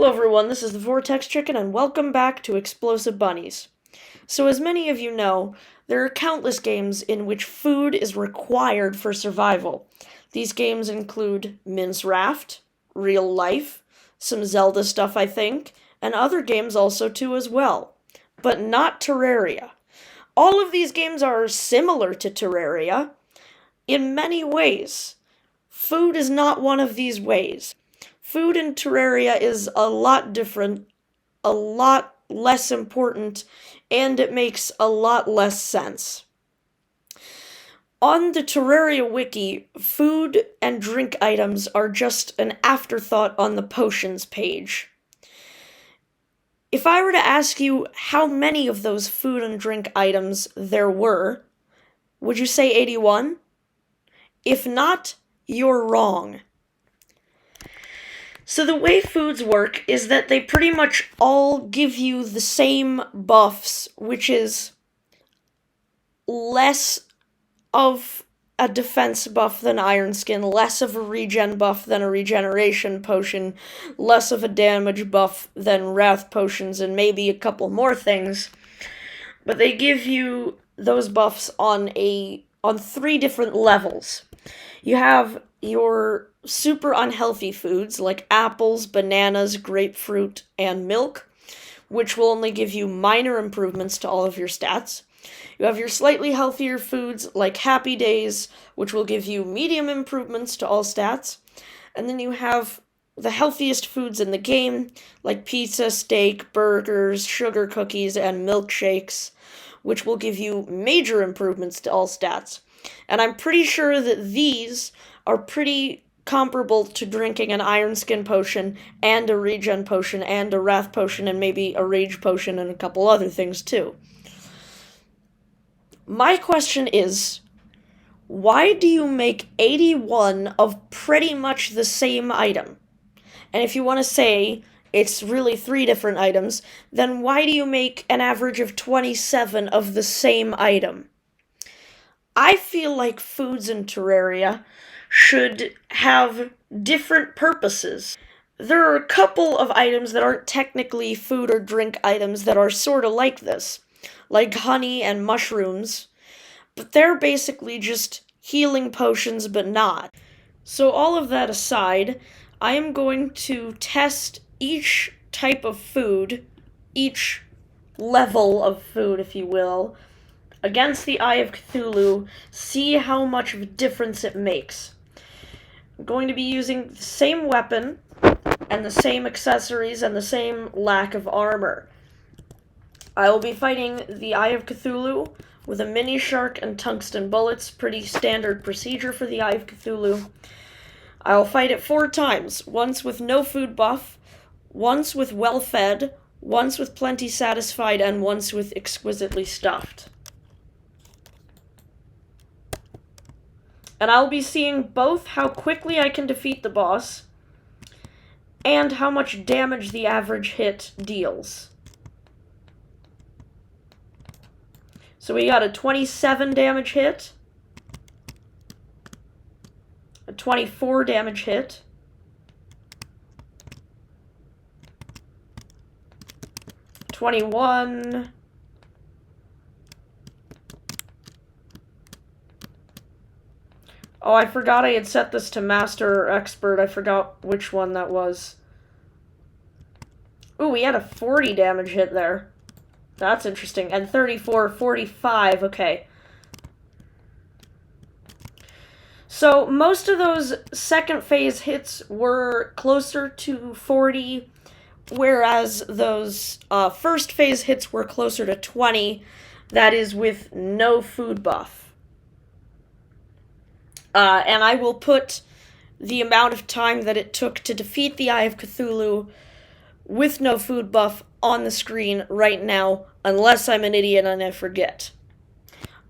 Hello everyone, this is the Vortex Chicken and welcome back to Explosive Bunnies. So as many of you know, there are countless games in which food is required for survival. These games include Min's Raft, Real Life, some Zelda stuff I think, and other games also too as well. But not Terraria. All of these games are similar to Terraria in many ways. Food is not one of these ways. Food in Terraria is a lot different, a lot less important, and it makes a lot less sense. On the Terraria wiki, food and drink items are just an afterthought on the potions page. If I were to ask you how many of those food and drink items there were, would you say 81? If not, you're wrong. So the way foods work is that they pretty much all give you the same buffs, which is less of a defense buff than Iron Skin, less of a regen buff than a regeneration potion, less of a damage buff than Wrath potions, and maybe a couple more things. But they give you those buffs on 3 different levels. You have your super unhealthy foods like apples, bananas, grapefruit, and milk, which will only give you minor improvements to all of your stats. You have your slightly healthier foods like Happy Days, which will give you medium improvements to all stats. And then you have the healthiest foods in the game, like pizza, steak, burgers, sugar cookies, and milkshakes, which will give you major improvements to all stats. And I'm pretty sure that these are pretty comparable to drinking an Iron Skin potion and a regen potion and a Wrath potion and maybe a Rage potion and a couple other things too. My question is, why do you make 81 of pretty much the same item? And if you want to say it's really 3 different items, then why do you make an average of 27 of the same item? I feel like foods in Terraria should have different purposes. There are a couple of items that aren't technically food or drink items that are sort of like this, like honey and mushrooms, but they're basically just healing potions but not. So all of that aside, I am going to test each type of food, each level of food, if you will, against the Eye of Cthulhu, see how much of a difference it makes. I'm going to be using the same weapon, and the same accessories, and the same lack of armor. I will be fighting the Eye of Cthulhu with a mini shark and tungsten bullets, pretty standard procedure for the Eye of Cthulhu. I will fight it 4 times, once with no food buff, once with well-fed, once with plenty satisfied, and once with exquisitely stuffed. And I'll be seeing both how quickly I can defeat the boss and how much damage the average hit deals. So we got a 27 damage hit, a 24 damage hit, $21, oh, I forgot I had set this to Master or Expert. I forgot which one that was. Ooh, we had a 40 damage hit there. That's interesting. And 34, 45, okay. So, most of those second phase hits were closer to 40, whereas those first phase hits were closer to 20. That is with no food buff. And I will put the amount of time that it took to defeat the Eye of Cthulhu with no food buff on the screen right now, unless I'm an idiot and I forget.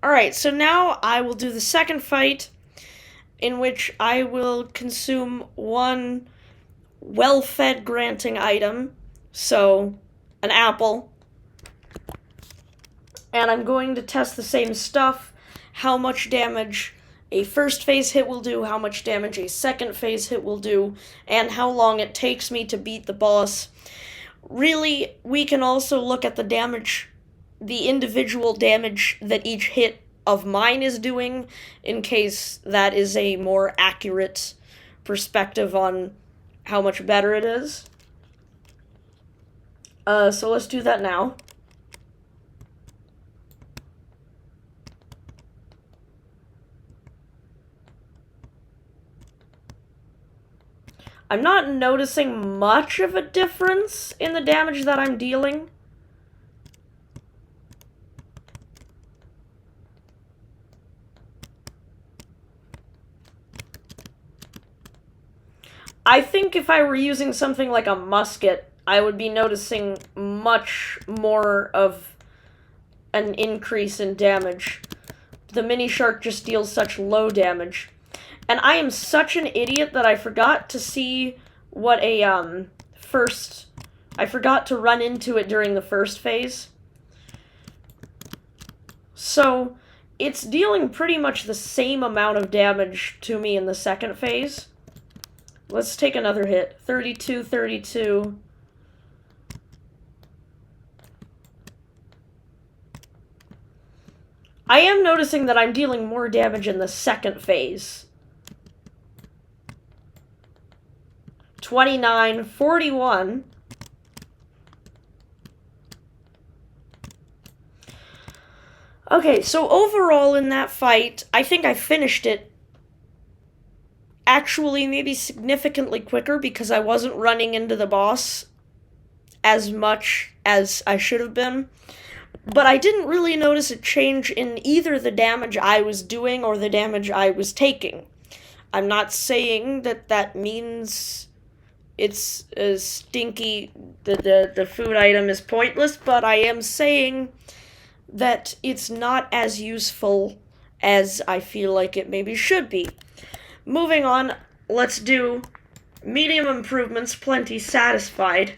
Alright, so now I will do the second fight, in which I will consume one well-fed granting item, so an apple, and I'm going to test the same stuff, how much damage a first phase hit will do, how much damage a second phase hit will do, and how long it takes me to beat the boss. Really, we can also look at the damage, the individual damage that each hit of mine is doing, in case that is a more accurate perspective on how much better it is. So let's do that now. I'm not noticing much of a difference in the damage that I'm dealing. I think if I were using something like a musket, I would be noticing much more of an increase in damage. The mini shark just deals such low damage. And I am such an idiot that I forgot to see what a, I forgot to run into it during the first phase. So, it's dealing pretty much the same amount of damage to me in the second phase. Let's take another hit. 32, 32. I am noticing that I'm dealing more damage in the second phase. 29, 41. Okay, so overall in that fight, I think I finished it actually maybe significantly quicker because I wasn't running into the boss as much as I should have been. But I didn't really notice a change in either the damage I was doing or the damage I was taking. I'm not saying that that means it's a stinky, the food item is pointless, but I am saying that it's not as useful as I feel like it maybe should be. Moving on, let's do medium improvements, plenty satisfied.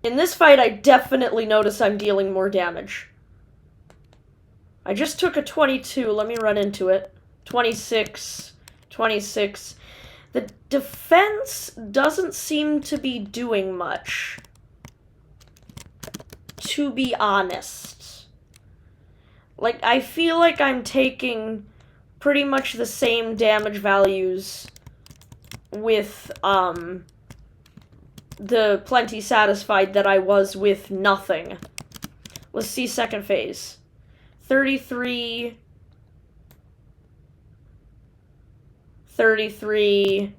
In this fight, I definitely notice I'm dealing more damage. I just took a 22. Let me run into it. 26. 26. The defense doesn't seem to be doing much, to be honest. Like, I feel like I'm taking pretty much the same damage values with, the plenty satisfied that I was with nothing. Let's see second phase. 33... 33...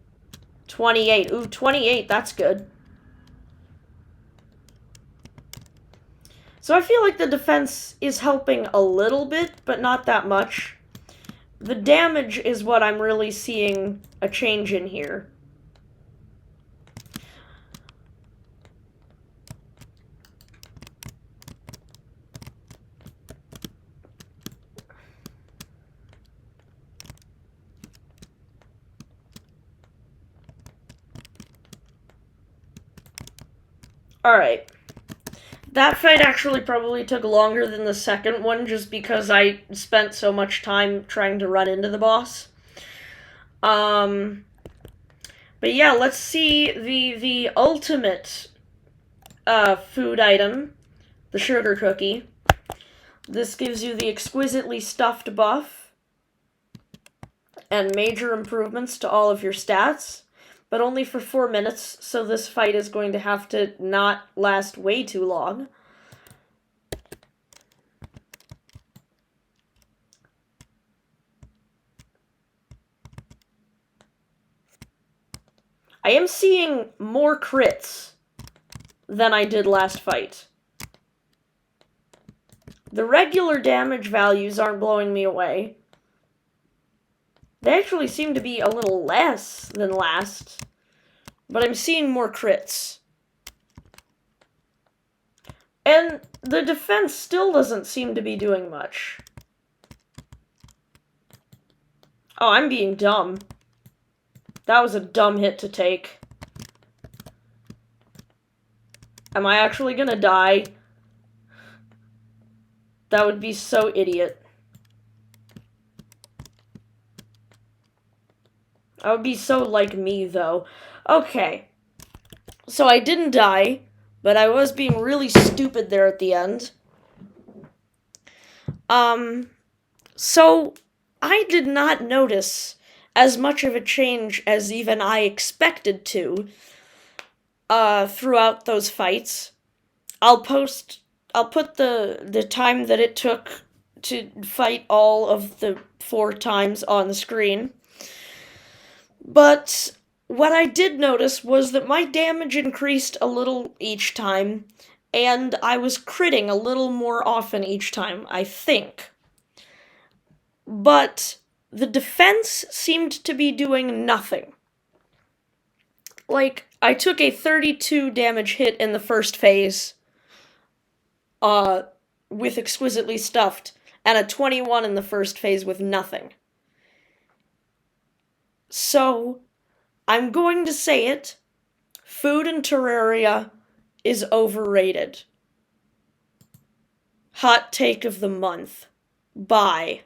28. Ooh, 28, that's good. So I feel like the defense is helping a little bit, but not that much. The damage is what I'm really seeing a change in here. Alright. That fight actually probably took longer than the second one just because I spent so much time trying to run into the boss. But yeah, let's see the ultimate food item, the sugar cookie. This gives you the exquisitely stuffed buff and major improvements to all of your stats, but only for 4 minutes, so this fight is going to have to not last way too long. I am seeing more crits than I did last fight. The regular damage values aren't blowing me away. They actually seem to be a little less than last, but I'm seeing more crits. And the defense still doesn't seem to be doing much. Oh, I'm being dumb. That was a dumb hit to take. Am I actually gonna die? That would be so idiot. I would be so like me, though. Okay. So I didn't die, but I was being really stupid there at the end. So I did not notice as much of a change as even I expected to throughout those fights. I'll put the time that it took to fight all of the 4 times on the screen. But what I did notice was that my damage increased a little each time, and I was critting a little more often each time, I think. But the defense seemed to be doing nothing. Like, I took a 32 damage hit in the first phase, with Exquisitely Stuffed, and a 21 in the first phase with nothing. So, I'm going to say it. Food in Terraria is overrated. Hot take of the month. Bye.